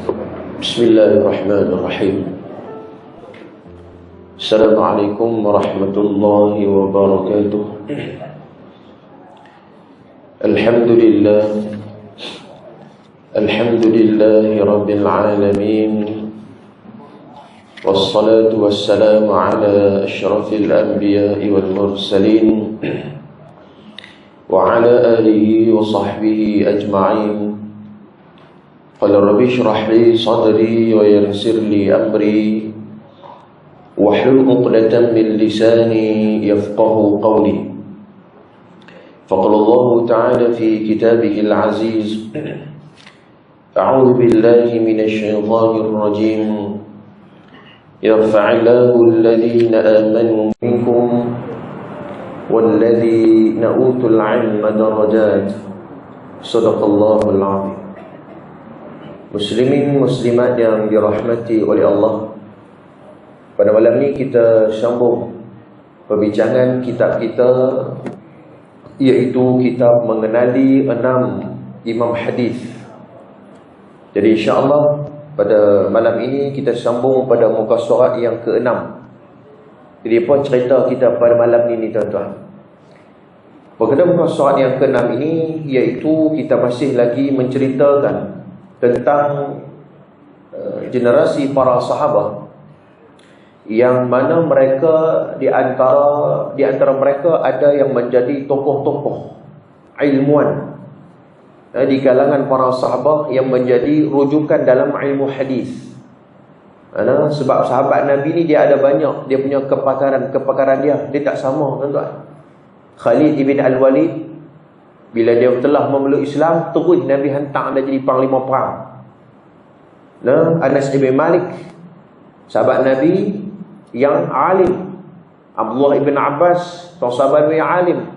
Bismillahirrahmanirrahim. Assalamualaikum warahmatullahi wabarakatuh. Alhamdulillah. Alhamdulillahi rabbil alamin. Wassalatu wassalamu ala asyrafil anbiya'i wal mursalin wa ala alihi wa sahbihi ajma'in. Qala rabbi shrah li sadri wa yassir li amri wahlul 'uqdatam min lisani yafqahu qawli. Faqala Allah ta'ala fi kitabihil 'aziz. A'udzu billahi minasy syaithanir rajim. Yarfa'illahu alladhina amanu minkum walladhina utul 'ilma darajat. Shadaqallahul 'azim. Muslimin muslimat yang dirahmati oleh Allah, pada malam ini kita sambung perbincangan kitab kita, iaitu kitab mengenali 6 imam hadis. Jadi insya-Allah pada malam ini kita sambung pada muka surat yang ke-6. Jadi apa cerita kita pada malam ini tuan-tuan? Pada muka surat yang ke-6 ini, iaitu kita masih lagi menceritakan tentang generasi para sahabat, yang mana mereka di antara mereka ada yang menjadi tokoh-tokoh ilmuwan di kalangan para sahabat yang menjadi rujukan dalam ilmu hadis. Sebab sahabat Nabi ni dia ada banyak, dia punya kepakaran dia tak sama tuan-tuan. Khalid ibn Al-Walid, bila dia telah memeluk Islam, terus Nabi hantar dia jadi panglima perang. Anas ibn Malik, sahabat Nabi yang alim. Abdullah ibn Abbas, sahabat yang alim.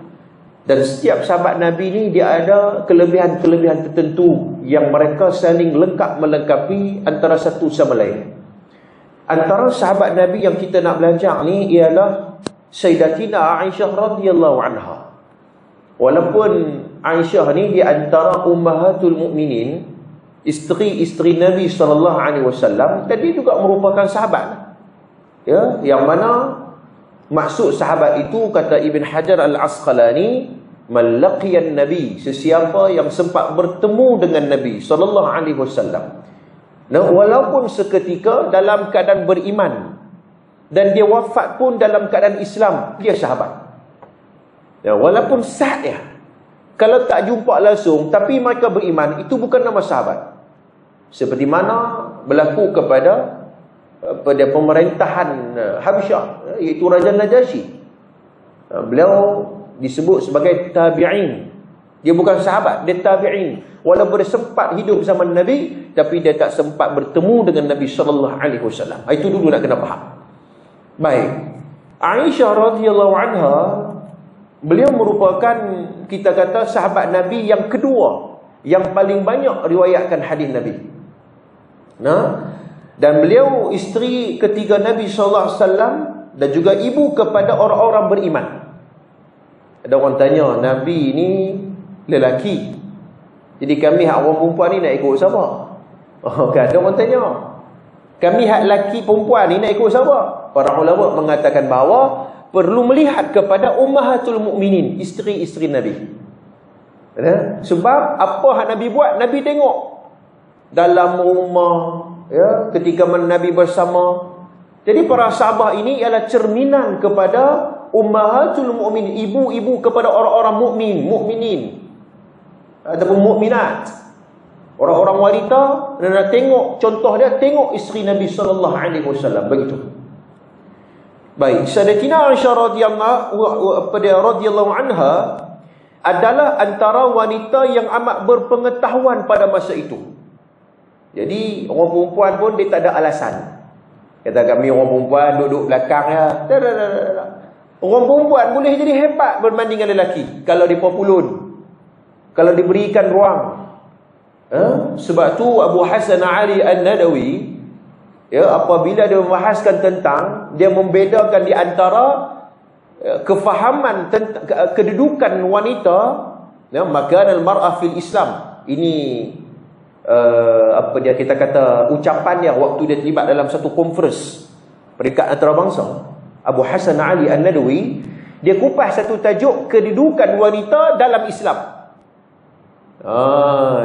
Dan setiap sahabat Nabi ni dia ada kelebihan-kelebihan tertentu yang mereka saling lengkap melengkapi antara satu sama lain. Antara sahabat Nabi yang kita nak belajar ni ialah Sayyidatina Aisyah radhiyallahu anha. Walaupun Aisyah ni di antara ummahatul mukminin, isteri-isteri Nabi SAW, dan dia juga merupakan sahabat. Ya, yang mana maksud sahabat itu, kata Ibn Hajar Al-Asqalani, man laqiyan Nabi, sesiapa yang sempat bertemu dengan Nabi SAW. Walaupun seketika dalam keadaan beriman, dan dia wafat pun dalam keadaan Islam, dia sahabat. Ya, walaupun sah dia, kalau tak jumpa langsung tapi mereka beriman, itu bukan nama sahabat. Seperti mana berlaku kepada pemerintahan Habsyah, iaitu Raja Najasyi. Beliau disebut sebagai tabi'in. Dia bukan sahabat, dia tabi'in. Walaupun dia sempat hidup zaman Nabi, tapi dia tak sempat bertemu dengan Nabi SAW. Itu dulu nak kena faham. Baik, Aisyah radhiyallahu anha, beliau merupakan, kita kata, sahabat Nabi yang kedua yang paling banyak riwayatkan hadis Nabi. Dan beliau isteri ketiga Nabi SAW, dan juga ibu kepada orang-orang beriman. Ada orang tanya, Nabi ni lelaki, jadi kami hak orang perempuan ni nak ikut siapa? Ada orang tanya, kami hak lelaki perempuan ni nak ikut siapa? Para ulama mengatakan bahawa perlu melihat kepada ummahatul mukminin, isteri-isteri Nabi. Sebab apa hak Nabi buat, Nabi tengok dalam rumah, ya, ketika Nabi bersama. Jadi para sahabat ini ialah cerminan kepada ummahatul mukminin, ibu-ibu kepada orang-orang mukminin ataupun mukminat. Orang-orang wanita, dan nak tengok contoh dia, tengok isteri Nabi SAW. Begitu. Baik, Sayyidatina Aisyah radhiyallahu anha adalah antara wanita yang amat berpengetahuan pada masa itu. Jadi orang perempuan pun dia tak ada alasan. Kata kami orang perempuan duduk belakang ya. Orang perempuan boleh jadi hebat berbanding dengan lelaki kalau dia populun, kalau diberikan ruang. Sebab tu Abu Hasan Ali An-Nadawi, ya, apabila dia membahaskan tentang, dia membedakan di antara kefahaman tentang kedudukan wanita, ya, makan al-mar'ah fil Islam. Ini apa dia kita kata ucapan dia waktu dia terlibat dalam satu konferens peringkat antarabangsa. Abu Hasan Ali An-Nadwi, dia kupas satu tajuk kedudukan wanita dalam Islam.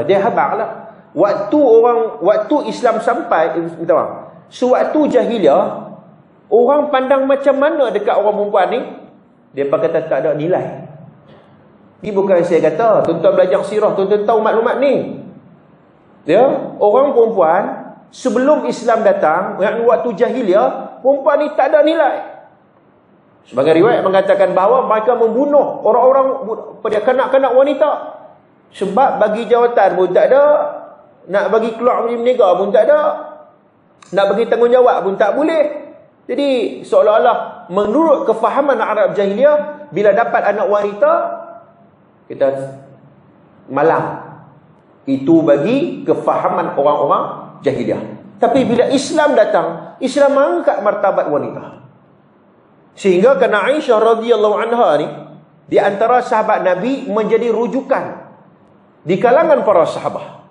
Dia habaqlah. Waktu Islam sampai, minta maaf, sewaktu jahiliah, orang pandang macam mana dekat orang perempuan ni? Dia kata tak ada nilai. Ini bukan saya kata, tuan-tuan belajar sirah, tuan-tuan tahu maklumat ni. Ya, orang perempuan sebelum Islam datang, waktu jahiliah, perempuan ni tak ada nilai. Sebagai riwayat mengatakan bahawa mereka membunuh orang-orang, kanak-kanak wanita. Sebab bagi jawatan pun tak ada, nak bagi keluar dari menega pun tak ada, nak bagi tanggungjawab pun tak boleh. Jadi seolah-olah menurut kefahaman Arab jahiliah, bila dapat anak wanita, kita malang. Itu bagi kefahaman orang-orang jahiliah. Tapi bila Islam datang, Islam mengangkat martabat wanita. Sehingga kerana Aisyah radhiyallahu anha ni, di antara sahabat Nabi menjadi rujukan di kalangan para sahabat.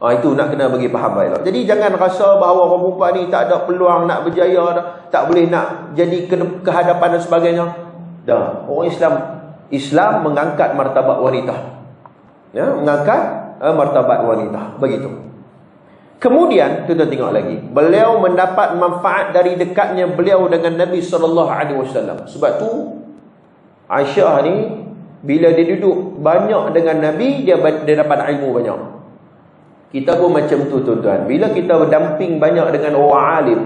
Itu nak kena bagi faham baik. Jadi jangan rasa bahawa orang perempuan ni tak ada peluang nak berjaya, tak boleh nak jadi kehadapan dan sebagainya. Dah, orang Islam mengangkat martabat wanita. Ya, mengangkat martabat wanita. Begitu. Kemudian kita tengok lagi, beliau mendapat manfaat dari dekatnya beliau dengan Nabi SAW. Sebab tu Aisyah ni bila dia duduk banyak dengan Nabi, dia dapat ilmu banyak. Kita pun macam tu tuan-tuan. Bila kita berdamping banyak dengan orang alim,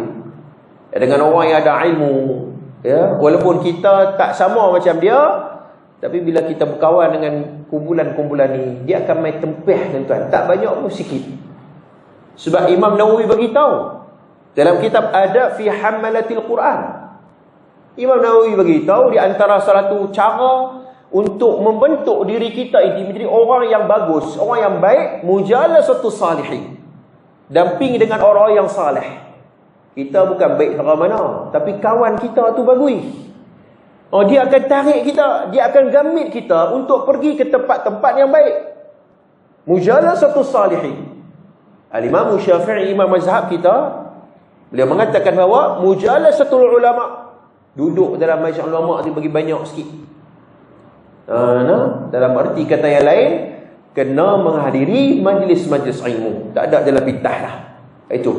dengan orang yang ada ilmu, ya, walaupun kita tak sama macam dia, tapi bila kita berkawan dengan kumpulan-kumpulan ni, dia akan main tempeh tuan-tuan. Tak banyak pun sikit. Sebab Imam Nawawi beritahu dalam kitab Adab fi Hammalatil Quran, Imam Nawawi beritahu di antara salah satu cara untuk membentuk diri kita ini menjadi orang yang bagus, orang yang baik, mujalasatu salihin. Damping dengan orang yang saleh. Kita bukan baik sama mana, tapi kawan kita tu bagus. Dia akan tarik kita, dia akan gamit kita untuk pergi ke tempat-tempat yang baik. Mujalasatu salihin. Al-Imam Syafi'i, imam mazhab kita, beliau mengatakan bahawa mujalasatul ulama, duduk dalam majlis ulama tu bagi banyak sikit. Dalam arti kata yang lain, kena menghadiri majlis-majlis ilmu. Tak ada dalam pitah lah. Itu.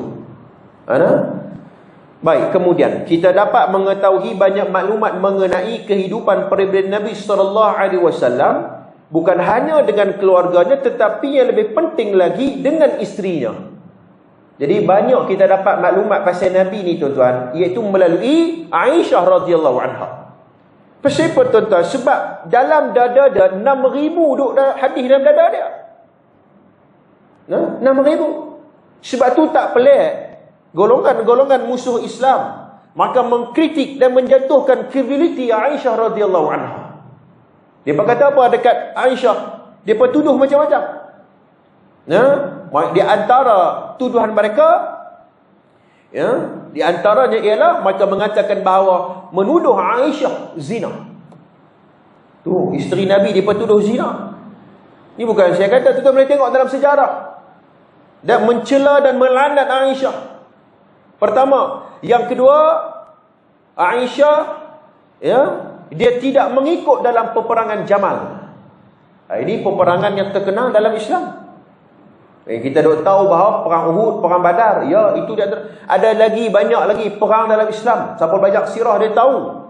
Baik, kemudian kita dapat mengetahui banyak maklumat mengenai kehidupan pribadi Nabi SAW. Bukan hanya dengan keluarganya, tetapi yang lebih penting lagi dengan isterinya. Jadi banyak kita dapat maklumat pasal Nabi ni tuan-tuan, iaitu melalui Aisyah radhiyallahu anha. Kenapa tuan-tuan? Sebab dalam dada dia 6,000 duk hadis dalam dada dia. 6,000. Sebab tu tak pelik golongan-golongan musuh Islam maka mengkritik dan menjatuhkan credibility Aisyah radhiyallahu anha. Dia berkata apa dekat Aisyah? Dia tuduh macam-macam. Di antara tuduhan mereka, di antaranya ialah mereka mengatakan bahawa menuduh Aisyah zina. Tu isteri Nabi dia tuduh zina. Ini bukan saya kata, tuan-tuan boleh tengok dalam sejarah. Dan mencela dan melaknat Aisyah. Pertama, yang kedua, Aisyah dia tidak mengikut dalam peperangan Jamal. Ini peperangan yang terkenal dalam Islam. Kita dah tahu bahawa perang Uhud, perang Badar, ya, itu dia ada lagi banyak lagi perang dalam Islam. Siapa belajar sirah dia tahu.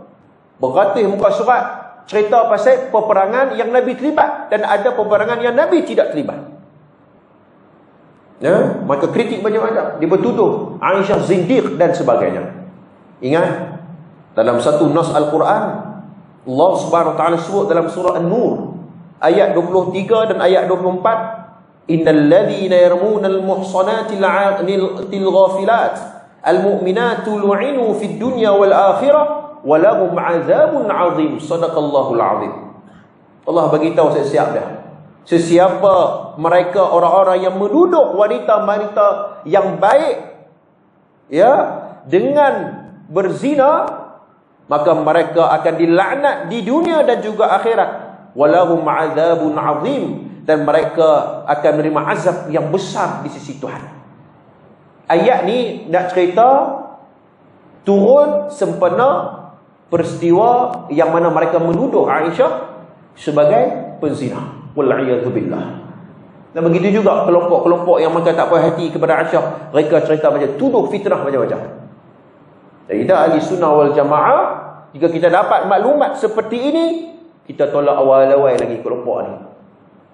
Beratus muka surat cerita pasal peperangan yang Nabi terlibat dan ada peperangan yang Nabi tidak terlibat. Maka kritik macam-macam. Dia bertuduh Aisyah zindiq dan sebagainya. Ingat dalam satu nas Al-Quran, Allah Subhanahu wa taala sebut dalam surah An-Nur ayat 23 dan ayat 24, innal ladzina yarmunal muhsanatil 'atil ghafilat almu'minatu lu'inu fid dunya wal akhirah wa lahum 'adzabun 'adzim. Sadaqallahul 'azim. Allah bagi tahu sesiap dah. Sesiapa mereka orang-orang yang menuduh wanita-wanita yang baik dengan berzina, maka mereka akan dilaknat di dunia dan juga akhirat. Walahum 'adzabun 'azim, dan mereka akan menerima azab yang besar di sisi Tuhan. Ayat ni nak cerita turun sempena peristiwa yang mana mereka menuduh Aisyah sebagai penzina. Wal'iyadzubillah. Dan begitu juga kelompok-kelompok yang mereka tak puas hati kepada Aisyah, mereka cerita macam tuduh fitnah macam-macam. Dan kita ahli sunnah wal jamaah, jika kita dapat maklumat seperti ini, kita tolak awal-awal lagi kelompok ni.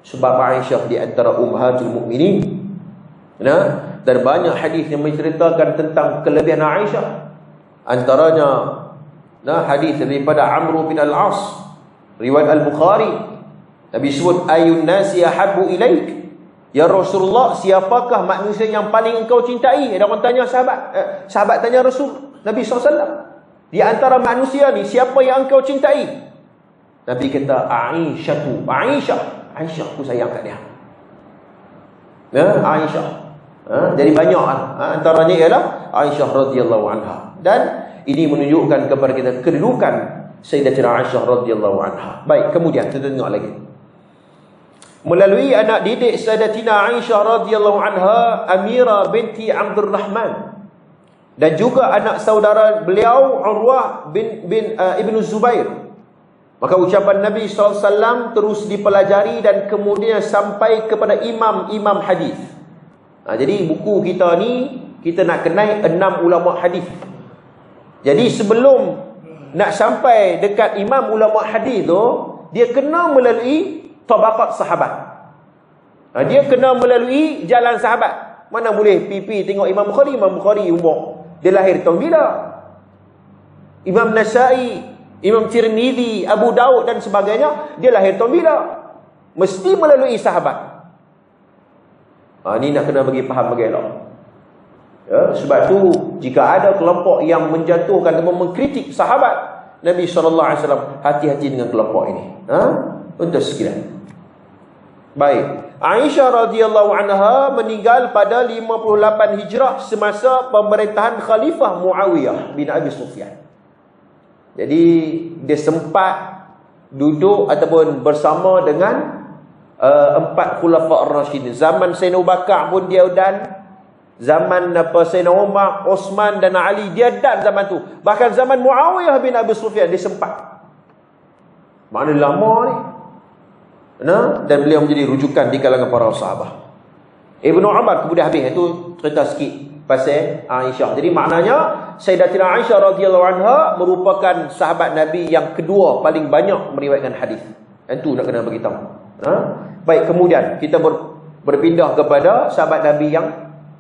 Sebab Aisyah di antara ummahatul mukminin. Dan banyak hadis yang menceritakan tentang kelebihan Aisyah. Antaranya hadis daripada Amr bin Al-As, riwayat Al-Bukhari. Nabi sebut, ayun nasi ahabbu ilaik, ya Rasulullah, siapakah manusia yang paling engkau cintai? Ada orang tanya sahabat tanya Rasul Nabi SAW, di antara manusia ni siapa yang engkau cintai? Nabi kata, Aisyah, aku sayang kat dia. Aisyah. Jadi banyak antaranya ialah Aisyah radhiyallahu anha. Dan ini menunjukkan kepada kita kedudukan Sayyidatina Aisyah radhiyallahu anha. Baik, kemudian kita tengok lagi. Melalui anak didik Sayyidatina Aisyah radhiyallahu anha, Amirah binti Abdul Rahman, dan juga anak saudara beliau Urwah bin Ibn Zubair. Maka ucapan Nabi SAW terus dipelajari dan kemudian sampai kepada imam-imam hadis. Jadi buku kita ni, kita nak kenal 6 ulama hadis. Jadi sebelum nak sampai dekat imam ulama hadis tu, dia kena melalui tabaqat sahabat. Dia kena melalui jalan sahabat. Mana boleh pipi tengok Imam Bukhari umur dia lahir tahun bila? Imam Nasa'i, Imam Tirmizi, Abu Daud dan sebagainya, dia lahir tahun bila? Mesti melalui sahabat. Ni nak kena bagi faham bagi elok. Sebab tu jika ada kelompok yang menjatuhkan atau mengkritik sahabat Nabi SAW, hati-hati dengan kelompok ini. Untuk sekalian. Baik. Aisyah radhiyallahu anha meninggal pada 58 Hijrah semasa pemerintahan Khalifah Muawiyah bin Abi Sufyan. Jadi dia sempat duduk ataupun bersama dengan 4 khulafa ar-rasyidin. Zaman Sayyidina Abu Bakar pun dia dan zaman Sayyidina Umar, Osman dan Ali dia dan zaman tu. Bahkan zaman Muawiyah bin Abi Sufyan dia sempat. Maknanya lama ni. Dan beliau menjadi rujukan di kalangan para sahabat. Ibnu Umar kemudian habis. Itu cerita sikit pasal Aisyah. Jadi maknanya Sayyidatina Aisyah radhiyallahu anha merupakan sahabat Nabi yang kedua paling banyak meriwayatkan hadis. Itu nak kena bagi tahu. Baik, kemudian kita berpindah kepada sahabat Nabi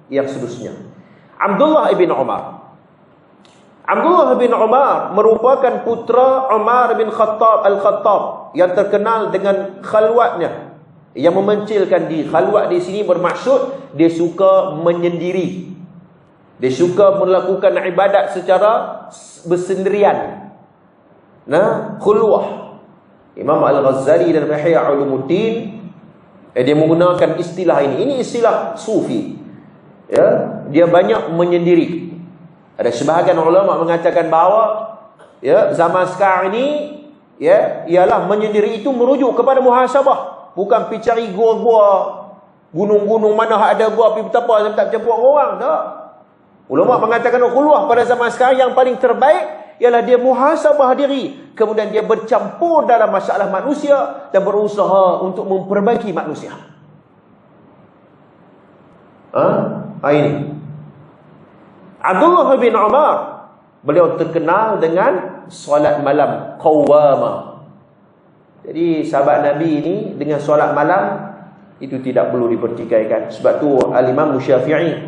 yang seterusnya. Abdullah bin Umar. Abdullah bin Umar merupakan putera Umar bin Khattab Al-Khattab yang terkenal dengan khalwatnya, yang memencilkan diri. Khalwat di sini bermaksud dia suka menyendiri. Dia suka melakukan ibadat secara bersendirian. Khulwah. Imam Al-Ghazali dan Ihya Ulumuddin dia menggunakan istilah ini. Ini istilah sufi. Dia banyak menyendiri. Ada sebahagian ulama mengatakan bahawa zaman sekarang ini ialah menyendiri itu merujuk kepada muhasabah, bukan pergi cari gua-gua, gunung-gunung mana ada gua pergi betapa tak bercampur orang, tak. Ulama mengatakan khulwah pada zaman sekarang yang paling terbaik ialah dia muhasabah diri, kemudian dia bercampur dalam masalah manusia dan berusaha untuk memperbaiki manusia. Ini Abdullah bin Umar, beliau terkenal dengan solat malam qawwamah. Jadi sahabat Nabi ini dengan solat malam itu tidak perlu dipertikaikan. Sebab tu Al-Imam Syafi'i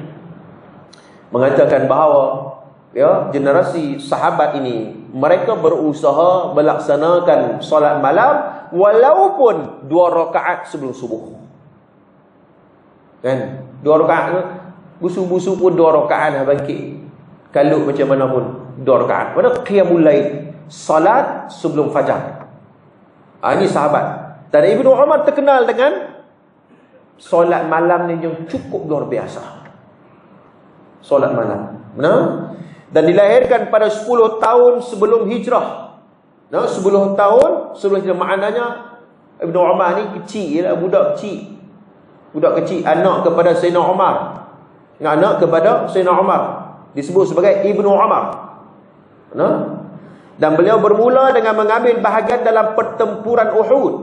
mengatakan bahawa generasi sahabat ini mereka berusaha melaksanakan solat malam walaupun 2 rakaat sebelum subuh. Kan? 2 rakaat busu-busu pun 2 rakaat dah bangkit. Kalau macam mana pun 2 rakaat. Mana qiyamul lail, salat sebelum fajar. Ini sahabat. Dan Ibnu Umar terkenal dengan solat malam ni yang cukup luar biasa. Solat malam. Dan dilahirkan pada 10 tahun sebelum hijrah. 10 tahun sebelum hijrah. Maknanya Ibnu Umar ni kecil lah, budak kecil. Budak kecil, anak kepada Sayyidina Umar. Anak kepada Sayyidina Umar. Disebut sebagai Ibnu Umar. Dan beliau bermula dengan mengambil bahagian dalam pertempuran Uhud.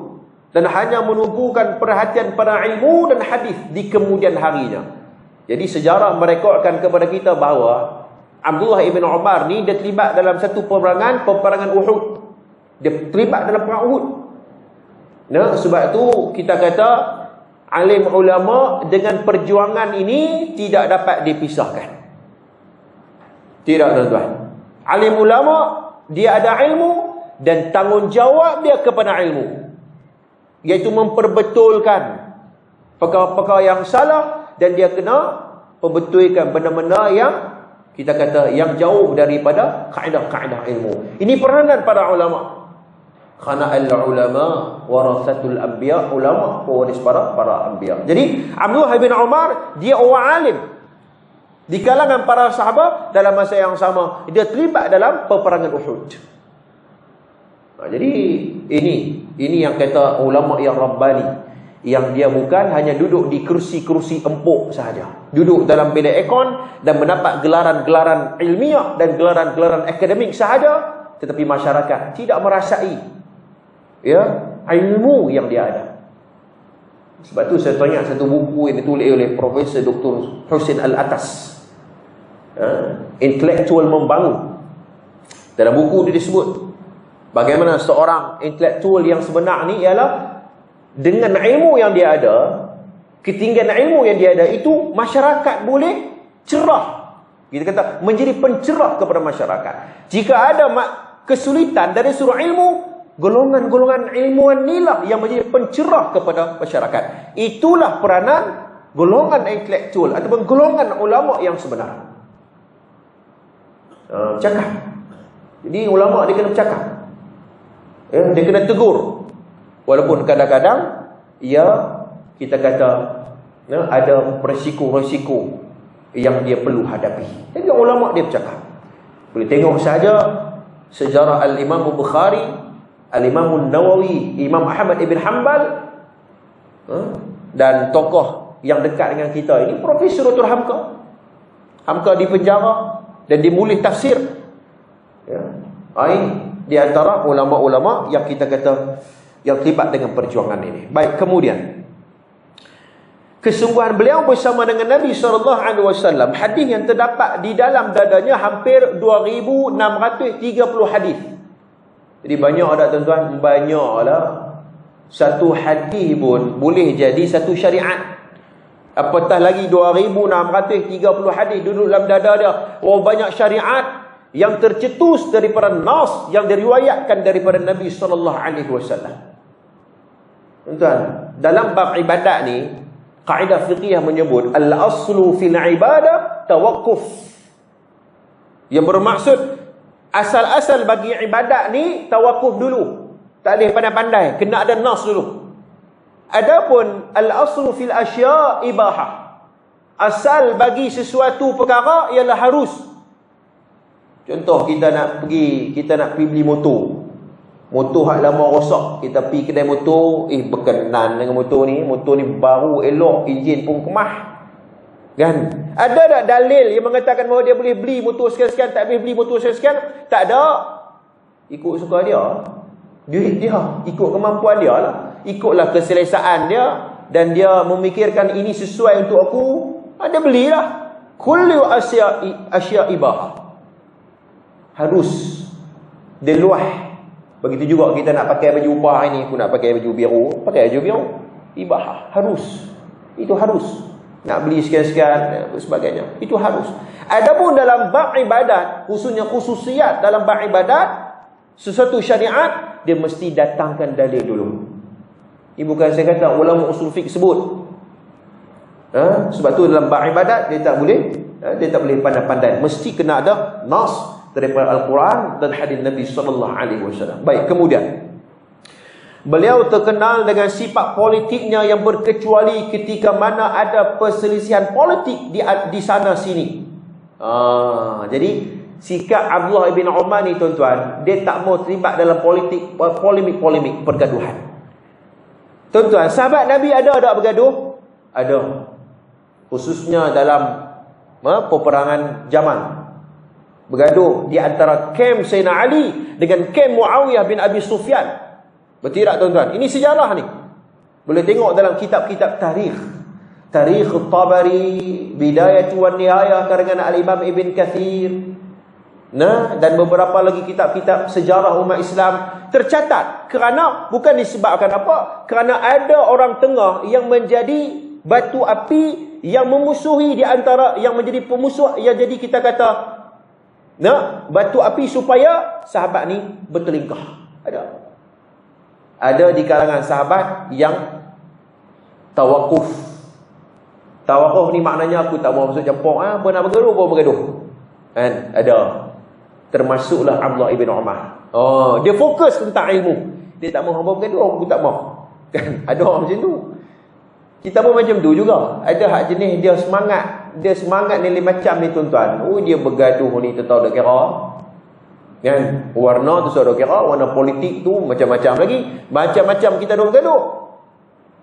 Dan hanya menumpukan perhatian pada ilmu dan hadis di kemudian harinya. Jadi sejarah merekodkan kepada kita bahawa Abdullah ibn Umar ni dia terlibat dalam satu peperangan Uhud. Dia terlibat dalam perang Uhud. Sebab tu kita kata alim ulama dengan perjuangan ini tidak dapat dipisahkan. Tidak, tuan-tuan. Alim ulama dia ada ilmu dan tanggungjawab dia kepada ilmu, iaitu memperbetulkan perkara-perkara yang salah, dan dia kena perbetulkan benda-benda yang kita kata yang jauh daripada kaedah-kaedah ilmu. Ini peranan para ulama. Khana al-ulama warasatul anbiya, ulama pewaris para anbiya. Jadi Abdullah bin Umar dia orang alim di kalangan para sahabat. Dalam masa yang sama dia terlibat dalam peperangan Uhud. Jadi ini yang kata ulama yang rabbani, yang dia bukan hanya duduk di kursi-kursi empuk sahaja, duduk dalam bilik ekon dan mendapat gelaran-gelaran ilmiah dan gelaran-gelaran akademik sahaja, tetapi masyarakat tidak merasai ilmu yang dia ada. Sebab tu saya tanya satu buku yang ditulis oleh Profesor Dr. Husin Al-Atas, Intelektual Membangun. Dalam buku dia disebut bagaimana seorang intelektual yang sebenar ni ialah dengan ilmu yang dia ada, ketinggian ilmu yang dia ada itu, masyarakat boleh cerah. Kita kata menjadi pencerah kepada masyarakat. Jika ada kesulitan dari sudut ilmu, golongan-golongan ilmuwan inilah yang menjadi pencerah kepada masyarakat. Itulah peranan golongan intelektual ataupun golongan ulama yang sebenar. Bercakap. Jadi ulama dia kena bercakap. Dia kena tegur. Walaupun kadang-kadang kita kata ada resiko-resiko yang dia perlu hadapi. Jadi ulama dia bercakap. Boleh tengok saja sejarah Al-Imam Bukhari, Al-Imam Nawawi, Imam Ahmad ibn Hanbal, dan tokoh yang dekat dengan kita ini Profesor Dr. Hamka. Hamka di penjara dan dimulih tafsir. Ini di antara ulama-ulama yang kita kata yang terlibat dengan perjuangan ini. Baik, kemudian kesungguhan beliau bersama dengan Nabi SAW, hadis yang terdapat di dalam dadanya hampir 2630 hadis. Jadi banyak tak tuan-tuan? Banyaklah. Satu hadis pun boleh jadi satu syariat. Apatah lagi 2630 hadis duduk dalam dada dia. Banyak syariat yang tercetus daripada nas yang diriwayatkan daripada Nabi SAW. Tuan, dalam bab ibadat ni, kaedah fiqhiyah menyebut al-aslu fil ibadah tawaqquf. Yang bermaksud asal-asal bagi ibadat ni tawakuf dulu. Tak boleh pandai-pandai, kena ada nas dulu. Adapun al-aslu fil asya' ibahah. Asal bagi sesuatu perkara ialah harus. Contoh kita nak pergi beli motor. Motor hak lama rosak, kita pergi kedai motor, berkenan dengan motor ni baru elok, enjin pun kemah. Kan? Ada tak dalil yang mengatakan bahawa dia boleh beli motor sekian-sekian, tak boleh beli motor sekian-sekian? Tak ada. Ikut suka dia. Duit dia, ikut kemampuan dia lah. Ikutlah keselesaan dia, dan dia memikirkan ini sesuai untuk aku, ada belilah. Kullu asya ibahah. Harus diluah. Begitu juga kita nak pakai baju upah ini, aku nak pakai baju biru, pakai baju biru. Ibahah, harus. Itu harus. Nak beli sekian-sekian sebagainya, itu harus. Adapun dalam bab ibadat, khususnya khususiat dalam bab ibadat, sesuatu syariat, dia mesti datangkan dalil dulu. Ini bukan saya kata ulama usul fiqh sebut. Sebab tu dalam bab ibadat dia tak boleh pandai-pandai. Mesti kena ada nas daripada Al-Quran dan hadis Nabi SAW. Baik, kemudian beliau terkenal dengan sifat politiknya yang berkecuali ketika mana ada perselisihan politik di sana sini. Jadi sikap Abdullah bin Umar ni tuan-tuan, dia tak mau terlibat dalam politik, polemik-polemik, pergaduhan. Tuan-tuan, sahabat Nabi ada tak bergaduh? Ada. Khususnya dalam peperangan Jamal. Bergaduh di antara kem Sayyidina Ali dengan kem Muawiyah bin Abi Sufyan. Betul tak tuan-tuan? Ini sejarah ni. Boleh tengok dalam kitab-kitab tarikh. Tarikh At-Tabari, Bidayah wan Nihayah karangan Al-Imam Ibn Kathir. Dan beberapa lagi kitab-kitab sejarah umat Islam tercatat. Kerana bukan disebabkan apa? Kerana ada orang tengah yang menjadi batu api yang memusuhi di antara yang menjadi pemusuh, yang jadi kita kata batu api supaya sahabat ni bertelingkah. Ada di kalangan sahabat yang tawakuf. Tawakuf ni maknanya aku tak mau masuk campur, apa nak bergaduh pun bergaduh. Kan? Ada. Termasuklah Abdullah ibn Umar. Dia fokus tentang ilmu. Dia tak mau hamba bergaduh, aku tak mau. Kan? Ada orang macam tu. Kita pun macam tu juga. Ada hak jenis dia semangat. Dia semangat ni macam ni tuan-tuan. Dia bergaduh ni tu tahu tak kira. Kan? Warna tu tahu tak kira. Warna politik tu macam-macam lagi. Macam-macam kita dah bergaduh.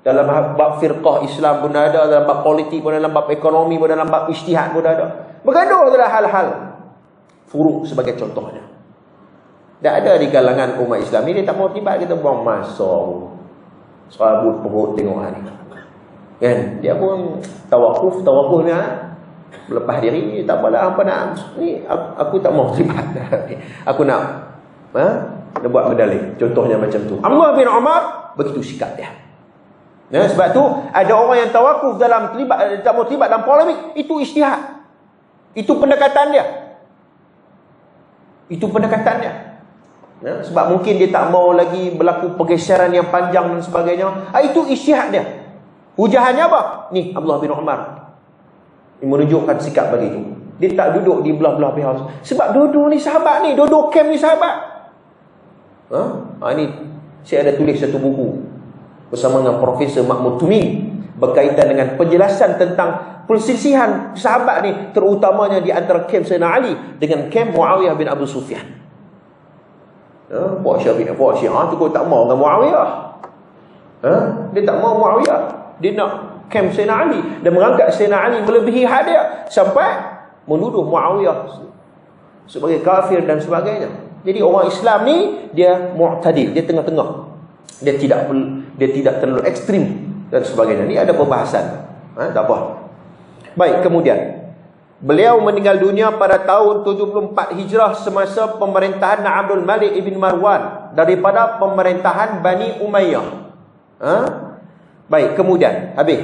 Dalam bab firqah Islam pun ada. Dalam bab politik pun ada. Dalam bab ekonomi pun ada. Dalam bab ijtihad pun ada. Bergaduh adalah hal-hal furuk sebagai contohnya. Tak ada di kalangan umat Islam ni. Dia tak mau terlibat. Kita buang masa. Serabut perut tengok hari. Kan? Dia pun tawakuf ni lepas diri. Tak apalah apa nak ni, aku tak mau terlibat. Aku nak buat medali. Contohnya macam tu. Abdullah bin Umar begitu sikap dia. Sebab tu ada orang yang tawakuf dalam terlibat, tak mau terlibat dalam polemik. Itu ijtihad. Itu pendekatan dia. Sebab mungkin dia tak mau lagi berlaku pergeseran yang panjang dan sebagainya. Itu ijtihad dia. Hujahannya apa? Ni Abdullah bin Umar. Ini menunjukkan sikap begitu. Dia tak duduk di belah-belah pihak. Sebab dua-dua ni sahabat ni. Dua-dua kem ni sahabat. Ini saya ada tulis satu buku bersama dengan Profesor Mahmud Tumi berkaitan dengan penjelasan tentang perselisihan sahabat ni, terutamanya di antara kem Sayyidina Ali dengan kem Muawiyah bin Abu Sufyan. Puak Syiah tu kau tak mau dengan Muawiyah. Dia tak mau Muawiyah. Dia nak kem Sayyidina Ali dan mengangkat Sayyidina Ali melebihi had dia sampai menuduh Muawiyah sebagai kafir dan sebagainya. Jadi orang Islam ni dia mu'tadil, dia tengah-tengah. Dia tidak terlalu ekstrim dan sebagainya. Ni ada perbahasan. Tak apa. Baik, kemudian beliau meninggal dunia pada tahun 74 Hijrah semasa pemerintahan Abdul Malik ibn Marwan daripada pemerintahan Bani Umayyah. Baik, kemudian habis.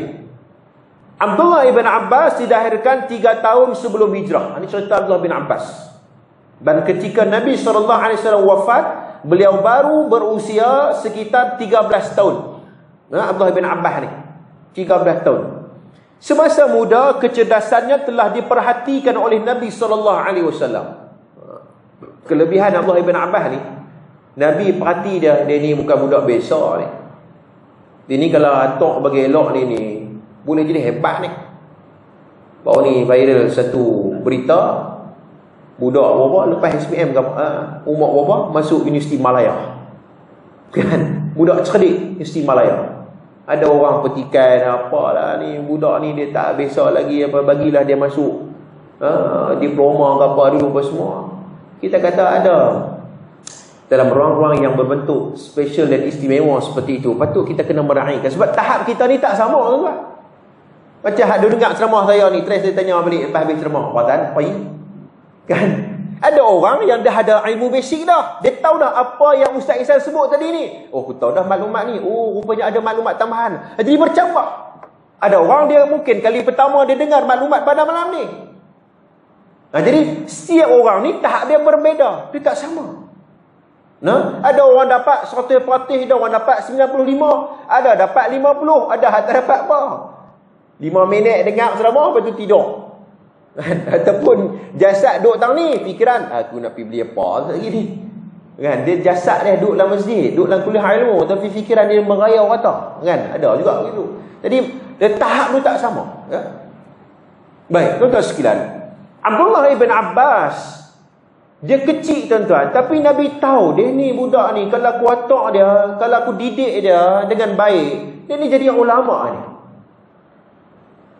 Abdullah ibn Abbas dilahirkan 3 tahun sebelum hijrah. Ini cerita Abdullah bin Abbas. Dan ketika Nabi SAW wafat, beliau baru berusia sekitar 13 tahun. Abdullah bin Abbas ni 13 tahun. Semasa muda, kecerdasannya telah diperhatikan oleh Nabi SAW. Kelebihan Abdullah bin Abbas ni, Nabi perhati dia ni bukan budak biasa ni. Dia ni kalau atok bagi elok ni boleh jadi hebat ni. Baru ni viral satu berita, budak berapa lepas SPM umur berapa masuk Universiti Malaya. Kan? Budak cerdik Universiti Malaya. Ada orang petikan apalah ni budak ni dia tak biasa lagi apa, bagilah dia masuk diploma ke apa dulu apa semua. Kita kata ada dalam ruang-ruang yang berbentuk special dan istimewa seperti itu, patut kita kena meraihkan. Sebab tahap kita ni tak sama tuan-tuan. Macam hak dengar ceramah saya ni, terus saya tanya balik lepas habis ceramah, "Puan, apa ini?" Kan? Ada orang yang dah ada ilmu basic dah. Dia tahu dah apa yang Ustaz Ihsan sebut tadi ni. Oh, aku tahu dah maklumat ni. Oh, rupanya ada maklumat tambahan. Jadi bercambah. Ada orang dia mungkin kali pertama dia dengar maklumat pada malam ni. Jadi setiap orang ni tahap dia berbeza. Dia tak sama. Ada orang dapat 100%, ada orang dapat 95, ada dapat 50, ada tak dapat apa. 5 minit dengar ceramah, lepas tu tidur. Ataupun jasad duduk tang ni, fikiran aku nak pergi beli apa lagi ni. Kan? Dia jasad dia duduk dalam masjid, duduk dalam kuliah ilmu, tapi fikiran dia merayau kata. Kan? Ada juga begitu. Jadi dia tahap tu tak sama. Baik, tuan-tuan sekalian, Abdullah ibn Abbas dia kecil tuan-tuan, tapi Nabi tahu dia ni budak ni, kalau aku atak dia, kalau aku didik dia dengan baik, Dia ni jadi ulama ni.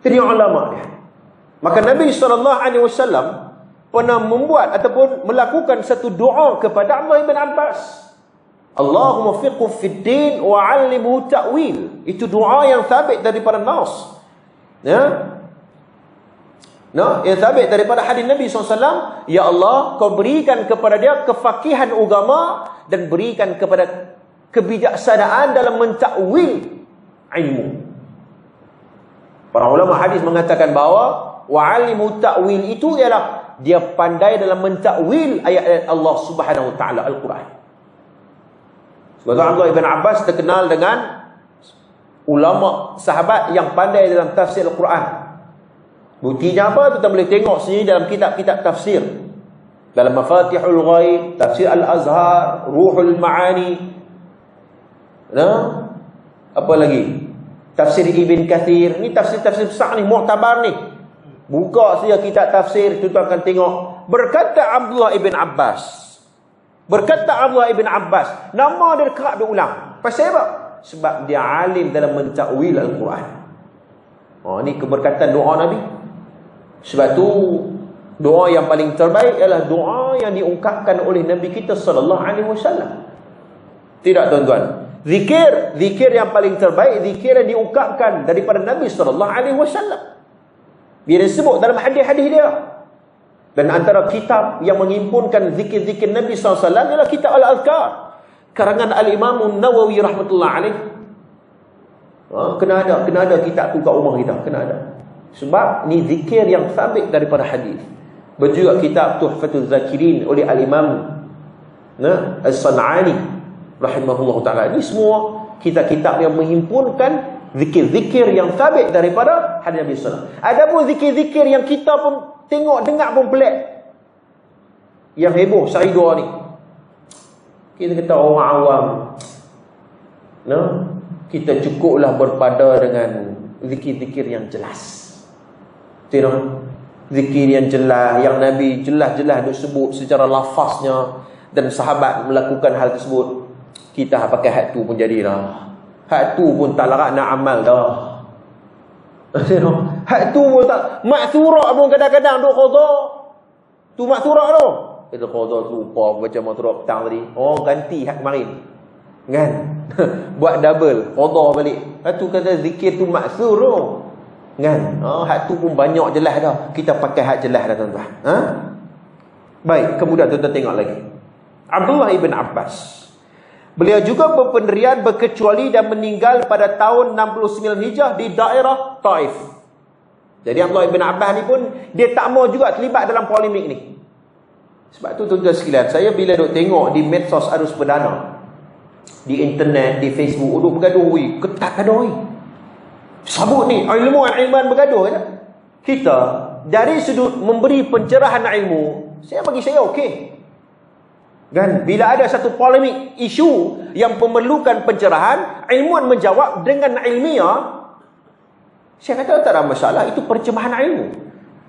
Jadi ulama dia. Maka Nabi SAW pernah membuat ataupun melakukan satu doa kepada Abdullah ibn Abbas. Allahumma fiqhu fid din wa 'allimhu ta'wil. Itu doa yang sabit daripada Nas. Ya. Yang sabit daripada hadis Nabi SAW. Ya Allah, kau berikan kepada dia kefakihan agama dan berikan kepada kebijaksanaan dalam mentakwil ilmu. Para ulama hadis mengatakan bahawa wa'alimu ta'wil itu ialah dia pandai dalam mentakwil ayat-ayat Allah Subhanahu wa taala Al-Quran. Sebab Abdullah ibn Abbas terkenal dengan ulama sahabat yang pandai dalam tafsir Al-Quran. Buktinya apa? Kita boleh tengok sendiri dalam kitab-kitab tafsir. Dalam Mafatihul Ghaib, Tafsir Al-Azhar, Ruhul Ma'ani. Apa lagi? Tafsir Ibn Kathir. Ni tafsir-tafsir besar ni, muktabar ni. Buka saja kitab tafsir, tuan akan tengok. Berkata Abdullah ibn Abbas. Nama dia kerap diulang. Pasal apa? Sebab dia alim dalam mentakwil Al-Quran. Ini keberkatan doa Nabi. Sebab tu doa yang paling terbaik ialah doa yang diungkapkan oleh Nabi kita sallallahu alaihi wasallam. Tidak tuan-tuan. Zikir yang paling terbaik, zikir yang diungkapkan daripada Nabi sallallahu alaihi wasallam. Dia disebut dalam hadis-hadis dia. Dan antara kitab yang menghimpunkan zikir-zikir Nabi SAW ialah kitab Al-Azkar, karangan Al-Imam Nawawi rahmatullah alaih. Kena ada kitab tu kat rumah kita, kena ada. Sebab ni zikir yang sabit daripada hadis. Berjudul kitab Tuhfatul Zakirin oleh Al-Imam As-San'ani rahimahullah ta'ala. Ini semua kitab-kitab yang menghimpunkan zikir-zikir yang sabit daripada hadis Nabi SAW. Adapun zikir-zikir yang kita pun tengok, dengar pun pelik, yang heboh Saidah ni, kita kata orang awam, kita cukuplah berpada dengan zikir-zikir yang jelas. Zikir yang jelas, yang Nabi jelas-jelas disebut secara lafaznya, dan sahabat melakukan hal tersebut. Kita pakai had tu pun jadilah. Had tu pun tak larat nak amal dah. Had tu pun tak, maksurah pun kadang-kadang duk qada. Tu maksurah tu. Kita qada tu lupa baca maksurah petang tadi. Oh, ganti had kemarin. Kan? Buat double, qada balik. Had tu kata zikir tu maksur tu. Kan? Had tu pun banyak jelas dah. Kita pakai had jelas dah tuan-tuan. Baik, kemudian tuan-tuan tengok lagi. Abdullah ibn Abbas. Beliau juga berpendirian berkecuali dan meninggal pada tahun 69 Hijrah di daerah Taif. Jadi Abdullah ibn Abbas ni pun dia tak mau juga terlibat dalam polemik ni. Sebab tu tuan-tuan sekalian, saya bila duk tengok di medsos arus perdana, di internet, di Facebook, duk bergaduh, ketat gaduh. Sabut ni, ilmuwan bergaduh kan? Kita dari sudut memberi pencerahan ilmu, bagi saya okey. Kan, bila ada satu polemik isu yang memerlukan pencerahan, ilmuwan menjawab dengan ilmiah, saya kata tak ada masalah, itu percemahan ilmu.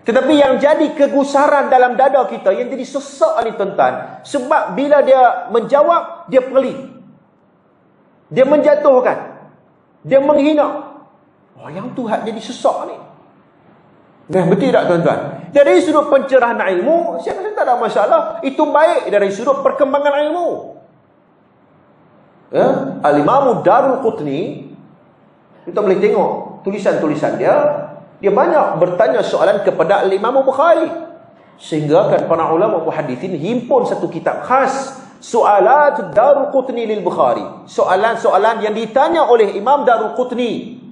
Tetapi yang jadi kegusaran dalam dada kita, yang jadi sesak ni tuan-tuan, sebab bila dia menjawab, dia pelik, dia menjatuhkan, dia menghina. Yang tu hak jadi sesak ni. Betul tak tuan-tuan? Dari sudut pencerahan ilmu, saya rasa tak ada masalah. Itu baik dari sudut perkembangan ilmu. Al-Imam Darul Qutni, kita boleh tengok tulisan-tulisan dia. Dia banyak bertanya soalan kepada Al-Imam Bukhari. Sehingga kan para ulama muhaddithin himpun satu kitab khas, Soalat Darul Qutni lil Bukhari. Soalan-soalan yang ditanya oleh Imam Darul Qutni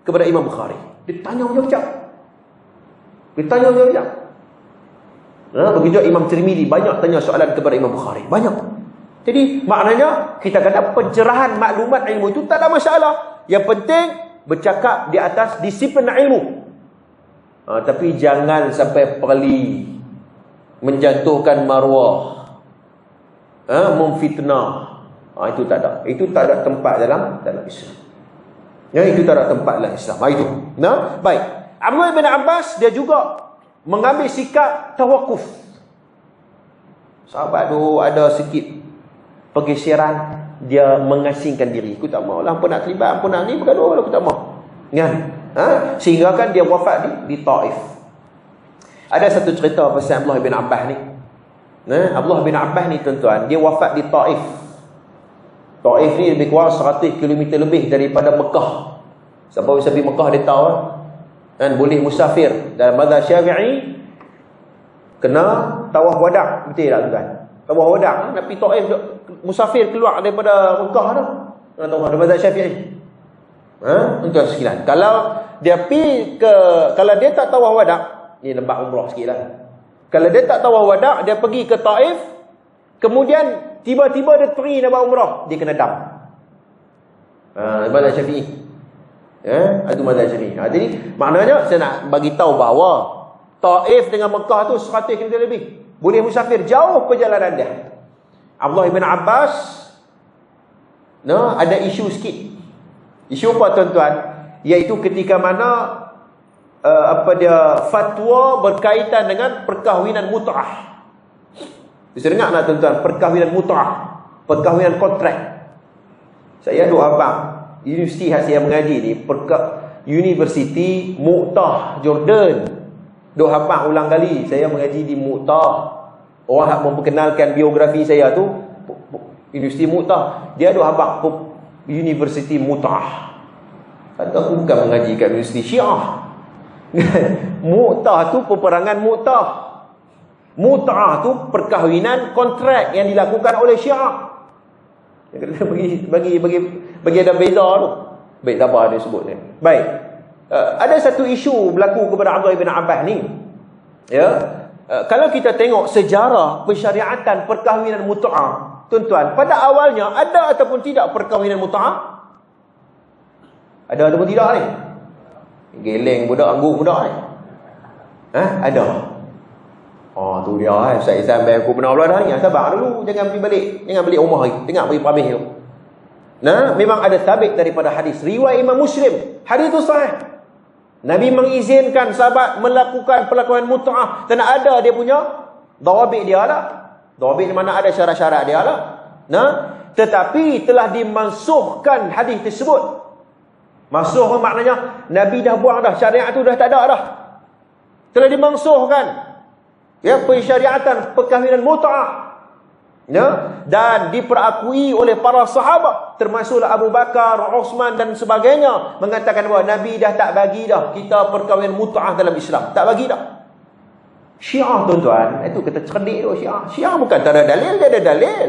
kepada Imam Bukhari. Dia tanya jawab. Begitu Imam Tirmizi banyak tanya soalan kepada Imam Bukhari, banyak. Jadi maknanya kita kata pencerahan maklumat ilmu itu tak ada masalah. Yang penting bercakap di atas disiplin ilmu. Tapi jangan sampai perli, menjatuhkan maruah, memfitnah. Itu tak ada. Itu tak ada tempat dalam Islam. Itu tak ada tempat dalam Islam. Itu. Baik. Abdullah bin Abbas dia juga mengambil sikap tawakuf. Sahabat tu ada sikit pergeseran, dia mengasingkan diri. Aku tak mau lah, apa nak terlibat, apa nak ni, bergaduh lah, aku tak mau. Kan? Sehingga kan dia wafat di Taif. Ada satu cerita pasal Abdullah bin Abbas ni. Abdullah bin Abbas ni tuan-tuan, dia wafat di Taif. Taif ni lebih kurang 100 km lebih daripada Mekah. Siapa bisa pergi Mekah dia tahu kan, boleh musafir. Dalam mazhab Syafi'i kena tawaf wada', betul tak tuan? Tawaf wada', nak pergi Taif, musafir keluar daripada Mekah tu. Kena tawaf dalam mazhab Syafi'i. Tuan sekalian, kalau dia pergi kalau dia tak tawaf wada', ni lembah umrah sikitlah. Kalau dia tak tawaf wada', dia pergi ke Taif, kemudian tiba-tiba dia pergi nak buat umrah, dia kena dam. Mazhab Syafi'i. Itu mazhab Syafi'i. Jadi maknanya saya nak bagi tahu bahawa Taif dengan Mekah tu 100 km lebih. Boleh musafir, jauh perjalanan dia. Abdullah bin Abbas ada isu sikit. Isu apa tuan-tuan? Iaitu ketika mana fatwa berkaitan dengan perkahwinan mut'ah. Bisa dengar tak tuan-tuan? Perkahwinan mut'ah, perkahwinan kontrak. Saya ada abang universiti yang saya mengaji ni, Universiti Mu'tah Jordan. Dua hafal ulang kali saya mengaji di Mu'tah. Orang yang memperkenalkan biografi saya tu Universiti Mu'tah. Dia dua hafal Universiti Mu'tah. Kata aku bukan mengaji kat Universiti Syiah. Mu'tah tu peperangan Mu'tah. Mut'ah tu perkahwinan kontrak yang dilakukan oleh Syiah. Bagi ada beza tu. Baik, tak apa dia sebut ni. Baik. Ada satu isu berlaku kepada Abdullah bin Abbas ni. Ya. Kalau kita tengok sejarah pensyariatan perkahwinan mut'ah, tuan-tuan, pada awalnya ada ataupun tidak perkahwinan mut'ah? Ada ataupun tidak ni? Geleng budak, anggur budak ni. Ada. Oh tu dia Ustaz Izan bayar aku pernah belah dah. Sabar dulu, jangan pergi balik. Jangan balik rumah lagi. Tengok pergi pabih tu. Memang ada sabit daripada hadis riwayat Imam Muslim. Hadis tu sahih. Nabi mengizinkan sahabat melakukan perlakuan mut'ah dan ada dia punya dawabit dia lah. Dawabit di mana ada syarat-syarat dia lah. Tetapi telah dimansuhkan hadis tersebut. Mansuh maknanya Nabi dah buang dah, syariat tu dah tak ada dah. Telah dimansuhkan. Ya, pensyariatan perkahwinan mut'ah. Ya, dan diperakui oleh para sahabat, termasuklah Abu Bakar, Uthman dan sebagainya, mengatakan bahawa Nabi dah tak bagi dah kita perkahwinan mut'ah dalam Islam. Tak bagi dah. Syiah tuan-tuan, itu kata cerdik tu Syiah. Syiah bukan tak ada dalil, dia ada dalil.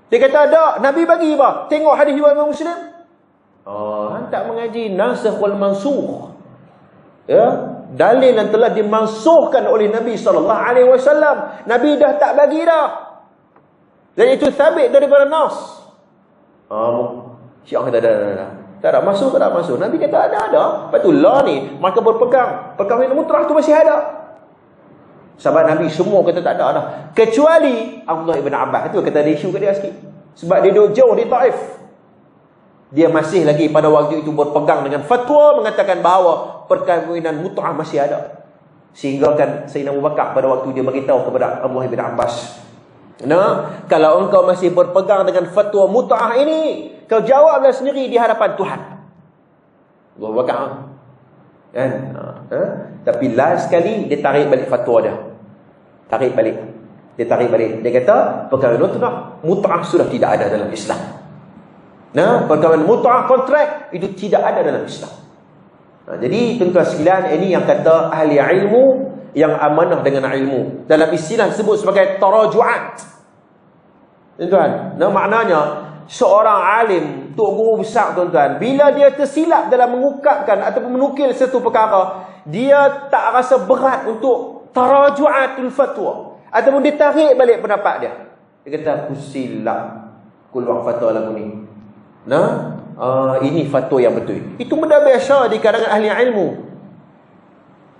Dia kata ada, Nabi bagi bah. Tengok hadis riwayat Imam Muslim. Tak mengaji nasikh wal mansukh. Ya, dalil yang telah dimansuhkan oleh Nabi SAW. Nabi dah tak bagi dah. Dan itu sabit daripada nas. Syiah kata dah. Tak ada masuk, tak ada masuk. Nabi kata ada. Lepas tu lah ni, maka berpegang. Perkahwinan mutrah tu masih ada. Sahabat Nabi semua kata tak ada dah. Kecuali Abdullah ibn Abbas. Itu kata ada isu kat dia sikit. Sebab dia duduk jauh di Taif. Dia masih lagi pada waktu itu berpegang dengan fatwa mengatakan bahawa perkahwinan mut'ah masih ada. Sehingga kan Sayyidina Abu Bakar pada waktu dia beritahu kepada Abdullah bin Abbas, kalau engkau masih berpegang dengan fatwa mut'ah ini, kau jawablah sendiri di hadapan Tuhan. Abu Bakar kan? Tapi last sekali dia tarik balik fatwa dia. Tarik balik. Dia tarik balik. Dia kata perkahwinan mut'ah sudah tidak ada dalam Islam. Perkahwinan mut'ah kontrak itu tidak ada dalam Islam. Jadi tuan-tuan sekalian, ini yang kata ahli ilmu yang amanah dengan ilmu. Dalam istilah disebut sebagai taraju'at. Tuan-tuan, maknanya seorang alim, tok guru besar tuan-tuan, bila dia tersilap dalam mengungkapkan ataupun menukil satu perkara, dia tak rasa berat untuk taraju'atul fatwa ataupun dia tarik balik pendapat dia. Dia kata aku silap keluar fatwa lagu ni. Ini fatwa yang betul. Itu benda biasa di kalangan ahli ilmu.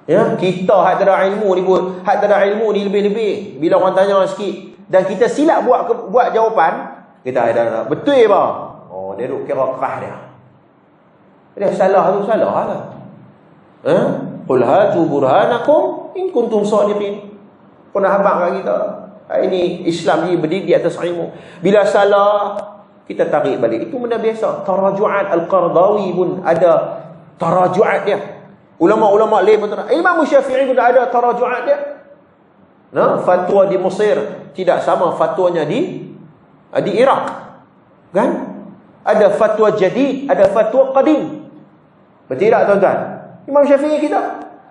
Ya, kita hak tak ada ilmu ni pun, hak tak ada ilmu ni lebih-lebih. Bila orang tanya sikit dan kita silap buat jawapan, kita ada betul bah. Dia duk kira kerah dia. Dia salah tu salah lah. Qul hatu burhanakum in kuntum shadiqin. Pernah habaq kat kita. Ini Islam ni berdiri di atas ilmu. Bila salah, kita tarik balik. Itu benda biasa. Taraju'at Al-Qardawi pun ada taraju'at dia. Ulama-ulama lain pun Imam Syafi'i pun ada taraju'at dia. Fatwa di Mesir tidak sama fatwanya di Iraq. Kan? Ada fatwa jadid, ada fatwa qadim. Betul tak tuan-tuan? Imam Syafi'i kita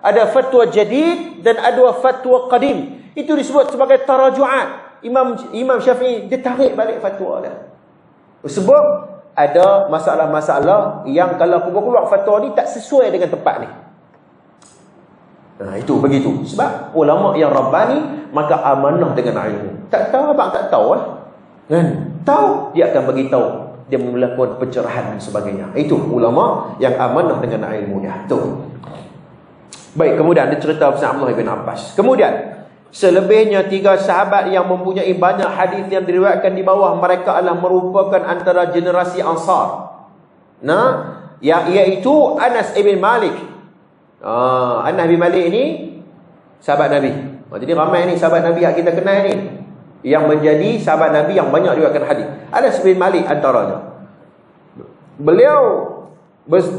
ada fatwa jadid dan ada fatwa qadim. Itu disebut sebagai taraju'at. Imam Syafi'i dia tarik balik fatwa dia. Sebab ada masalah-masalah yang kalau keluar fatwa ni tak sesuai dengan tempat ni. Itu begitu. Sebab ulama yang rabbani maka amanah dengan ilmu. Tak tahu abang tak tahu kan? Tahu dia akan bagi tahu. Dia melakukan pencerahan dan sebagainya. Itu ulama yang amanah dengan ilmu dia. Tu. Baik, kemudian dia cerita pasal Abdullah bin Abbas. Kemudian selebihnya 3 sahabat yang mempunyai banyak hadis yang diriwayatkan di bawah, mereka adalah merupakan antara generasi Ansar. Iaitu Anas bin Malik. Anas bin Malik ini sahabat Nabi. Jadi ramai ni sahabat Nabi yang kita kenal ni yang menjadi sahabat Nabi yang banyak diriwayatkan hadis. Anas bin Malik antaranya. Beliau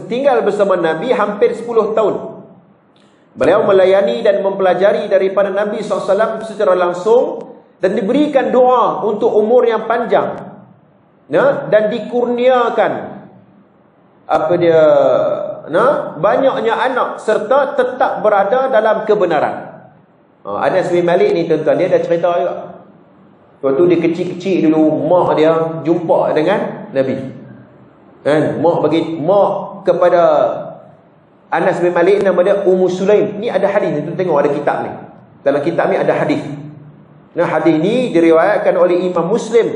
tinggal bersama Nabi hampir 10 tahun. Beliau melayani dan mempelajari daripada Nabi SAW secara langsung dan diberikan doa untuk umur yang panjang, dan dikurniakan banyaknya anak serta tetap berada dalam kebenaran. Anas bin Malik ni tuan-tuan, dia ada cerita juga. Waktu dia kecil-kecil dulu, mak dia jumpa dengan Nabi. Kan? Mak kepada Anas bin Malik nama dia Ummu Sulaim. Ni ada hadis, tu tengok ada kitab ni. Dalam kitab ni ada hadis. Hadis ni diriwayatkan oleh Imam Muslim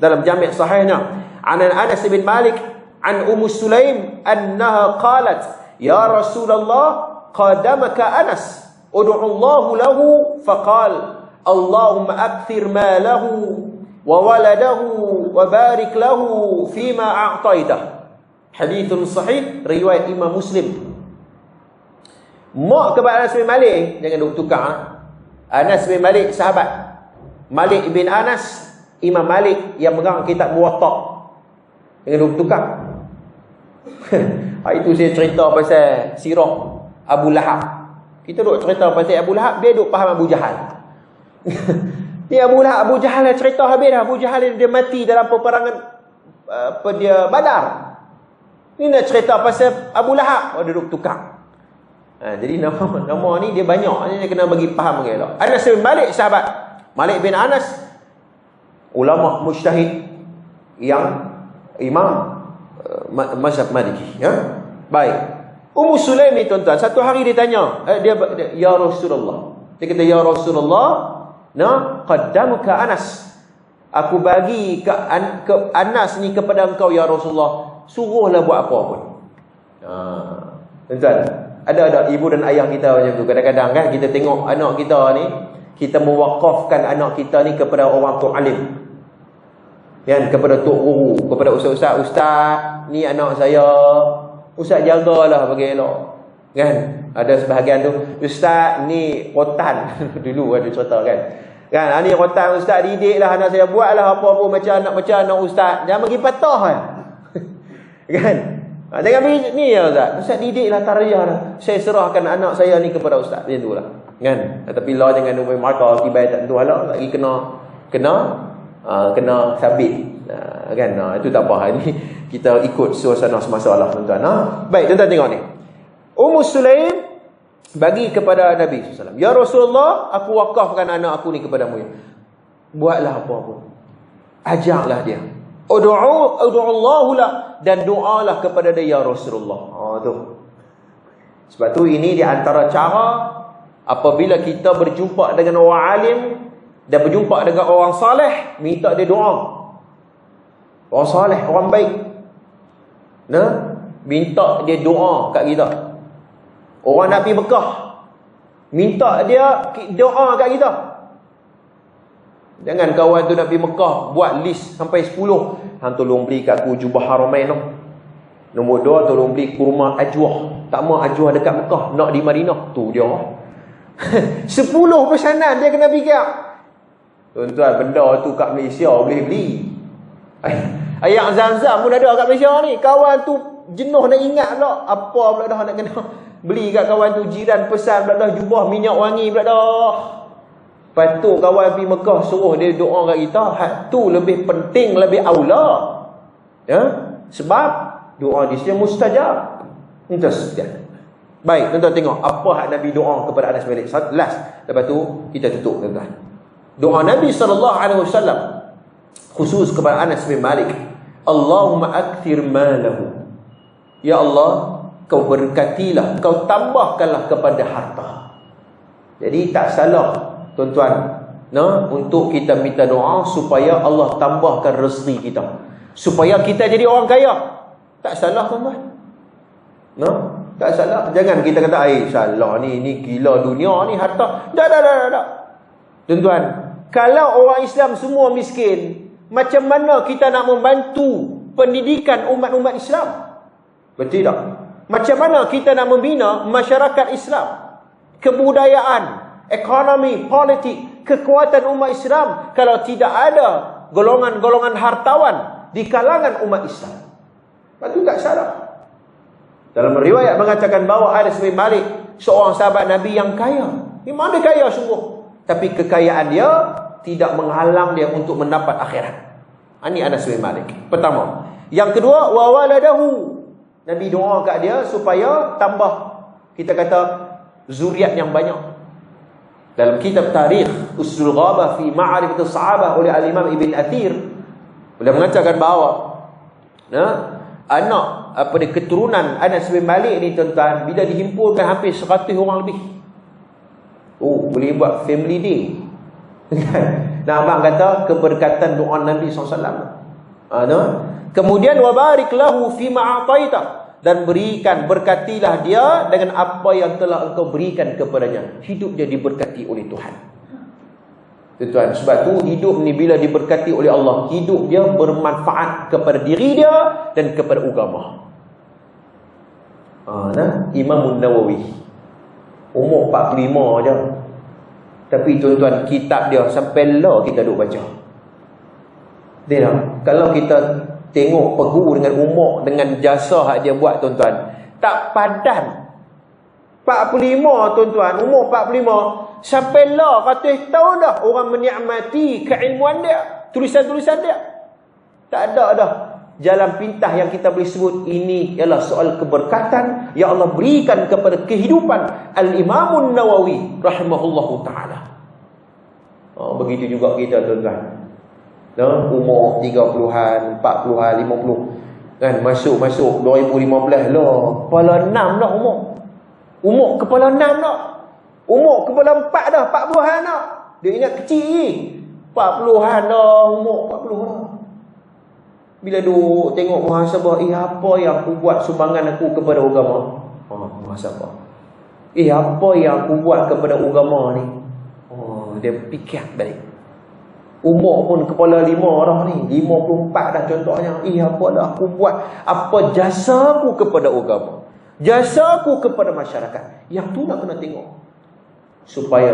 dalam Jami' Sahihnya. Anas bin Malik an Ummu Sulaim annaha qalat, ya Rasulullah, qadamaka Anas, ud'u Allah lahu, faqal Allahumma akthir malahu wa waladahu wa barik lahu fima a'taitah. Hadithun sahih riwayat Imam Muslim. Mak kepada Anas bin Malik, jangan duk tukar. Anas bin Malik sahabat. Malik bin Anas, Imam Malik yang megang kitab Muwatta. Jangan duk tukar. Itu saya cerita pasal sirah Abu Lahab. Kita duk cerita pasal Abu Lahab, dia duk faham Abu Jahal. Ni Abu Jahal cerita habis dah. Abu Jahal dia mati dalam peperangan Badar. Ni nak cerita pasal Abu Lahab, dia duk tukar. Jadi nama ni dia banyak, dia kena bagi faham elok. Anas bin Malik sahabat. Malik bin Anas ulama mujtahid yang imam mazhab Maliki, ya. Baik. Ummu Sulaim ni tuan-tuan, satu hari dia tanya, dia ya Rasulullah. Dia kata, ya Rasulullah, qaddamuka Anas. Aku bagi ke Anas ni kepada engkau ya Rasulullah. Suruhlah buat apa pun. Tuan-tuan, ada ibu dan ayah kita macam tu. Kadang-kadang kan kita tengok anak kita ni, kita mewakafkan anak kita ni kepada orang tok alim. Kan, kepada tok guru, kepada ustaz-ustaz. Ustaz, ni anak saya. Ustaz jagalah bagi elok. Kan? Ada sebahagian tu, ustaz ni rotan. Dulu ada cerita kan. Kan, ni rotan ustaz, didiklah anak saya, buatlah apa-apa macam anak ustaz. Jangan bagi patah kan. Kan? Jangan bagi ni ya ustaz. Ustaz didiklah, tarbiyah lah. Saya serahkan anak saya ni kepada ustaz. Macam itulah. Kan? Tapi lah jangan umum markah tiba tak tentu halal lagi kena sabit. Kan? Itu tak apa. Ini kita ikut suasana semasa Allah tuan-tuan. Baik, tuan-tuan tengok ni. Ummu Sulaim bagi kepada Nabi SAW. Ya Rasulullah, aku wakafkan anak aku ni kepadamu. Buatlah apa pun. Ajaklah dia. Ud'u Allahu lah, dan doalah kepada dia ya Rasulullah. Tu. Sebab tu ini di antara cara apabila kita berjumpa dengan orang alim dan berjumpa dengan orang saleh, minta dia doa. Orang saleh, orang baik. Minta dia doa kat kita. Orang nak pergi Mekah, minta dia doa kat kita. Jangan kawan tu nak pergi Mekah, buat list sampai 10. Hang tolong beli kat aku jubah Haramain tu. Nombor 2, tolong beli kurma ajwah. Tak mau ajwah dekat Mekah, nak di Madinah. Tu dia. 10 pesanan dia kena pergi kat. Tuan-tuan, benda tu kat Malaysia boleh beli. Air Zam-Zam pun ada kat Malaysia ni. Kawan tu jenuh nak ingat pula. Apa pula dah nak kena beli kat kawan tu. Jiran pesan pula dah jubah minyak wangi pula dah. Patut kawan pergi Mekah suruh dia doa kat kita. Hak tu lebih penting, lebih aula. Ya? Sebab doa di sini mustajab. Entah sekian. Baik, tuan-tuan tengok apa hak Nabi doa kepada Anas bin Malik. Last. Lepas tu kita tutup, tuan-tuan. Doa Nabi SAW khusus kepada Anas bin Malik. Allahumma akthir malahu. Ya Allah, kau berkatilah, kau tambahkanlah kepada harta. Jadi tak salah, tuan-tuan, untuk kita minta doa supaya Allah tambahkan rezeki kita, supaya kita jadi orang kaya. Tak salah, tuan-tuan. Tak salah. Jangan kita kata, salah ni gila dunia ni harta. Tak. Tuan-tuan, kalau orang Islam semua miskin, macam mana kita nak membantu pendidikan umat-umat Islam? Betul tak? Macam mana kita nak membina masyarakat Islam, kebudayaan, ekonomi, politik, kekuatan umat Islam kalau tidak ada golongan-golongan hartawan di kalangan umat Islam? Itu tak salah. Dalam riwayat mengatakan bahawa Anas bin Malik seorang sahabat Nabi yang kaya. Memang dia kaya sungguh. Tapi kekayaan dia tidak menghalang dia untuk mendapat akhirat. Ini Anas bin Malik. Pertama. Yang kedua, wa waladahu. Nabi doa kat dia supaya tambah, kita kata, zuriat yang banyak. Dalam kitab Tarikh Usul Ghabah fi Ma'rifatus Sahabah oleh Al-Imam Ibn Athir, boleh mengatakan bahawa anak keturunan Anas bin Malik ni, tuan-tuan, bila dihimpunkan hampir 100 orang lebih. Boleh buat family day. Nah, abang kata keberkatan doa Nabi SAW. Kemudian wabarik lahu fima ataita, dan berikan, berkatilah dia dengan apa yang telah engkau berikan kepadanya. Hidup dia diberkati oleh Tuhan. Tuan-tuan, sebab tu hidup ni bila diberkati oleh Allah, hidup dia bermanfaat kepada diri dia dan kepada agama. Imam Nawawi umur 45 je. Tapi tuan-tuan, kitab dia sampai lah kita duk baca. Dia kalau kita tengok pegu dengan umur, dengan jasa hak dia buat, tuan-tuan, tak padan. 45 tuan-tuan, umur 45, sampai lah 100 tahun dah orang menikmati keilmuan dia, tulisan-tulisan dia. Tak ada dah jalan pintas yang kita boleh sebut ini ialah soal keberkatan yang Allah berikan kepada kehidupan Al-Imam Nawawi rahimahullahu ta'ala. Begitu juga kita, tuan-tuan. Umur 30-an, 40-an, 50 kan, masuk 2015 lah, kepala 6 dah umur kepala 6 dah, umur kepala 4 dah, 40-an dah. Dia ingat kecil ni 40-an dah, umur 40 dah. Bila duk tengok muhasabah, apa yang aku buat sumbangan aku kepada agama? Muhasabah. Apa yang aku buat kepada agama ni? Dia fikir balik. Umur pun kepala 5 dah ni, 54 dah contohnya. Apa dah aku buat? Apa jasa aku kepada agama? Jasa aku kepada masyarakat? Yang tu nak kena tengok, supaya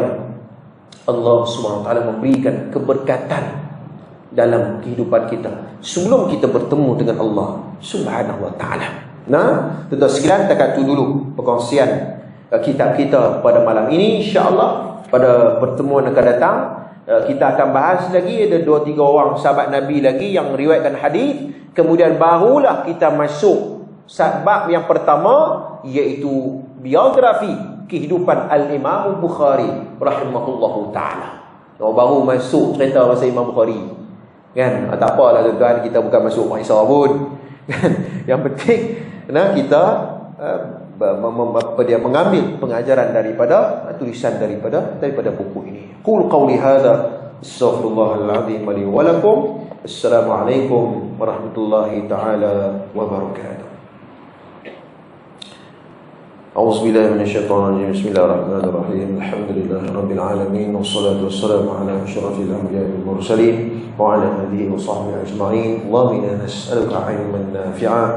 Allah SWT memberikan keberkatan dalam kehidupan kita sebelum kita bertemu dengan Allah Subhanahu wa ta'ala. Tuan-tuan sekalian, takat tu dulu perkongsian kitab kita pada malam ini. InsyaAllah pada pertemuan akan datang kita akan bahas lagi. Ada 2-3 orang sahabat Nabi lagi yang riwayatkan hadis. Kemudian barulah kita masuk bab yang pertama, iaitu biografi kehidupan Al-Imam Bukhari rahimahullahu ta'ala. Baru masuk cerita pasal Imam Bukhari kan. Tak apalah, tuan-tuan, kita bukan masuk maisah pun kan. Yang penting kita mengambil pengajaran daripada tulisan daripada buku ini. Qul qawli hadza astaghfirullahal azim li wa lakum. Assalamualaikum warahmatullahi taala wabarakatuh. A'udzu billahi minasyaitonir rajim. Bismillahirrahmanirrahim. Alhamdulillahirabbil alamin, wassalatu wassalamu ala asyrafil anbiya'i wal mursalin wa ala alihi wa sahbihi ajma'in. Allahumma inna nas'aluka 'ilman nafi'an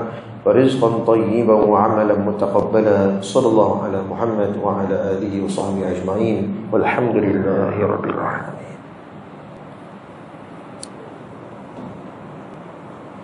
ورزقا طيبا وعملا متقبلا. صلى الله على محمد وعلى آله وصحبه أجمعين والحمد لله رب العالمين.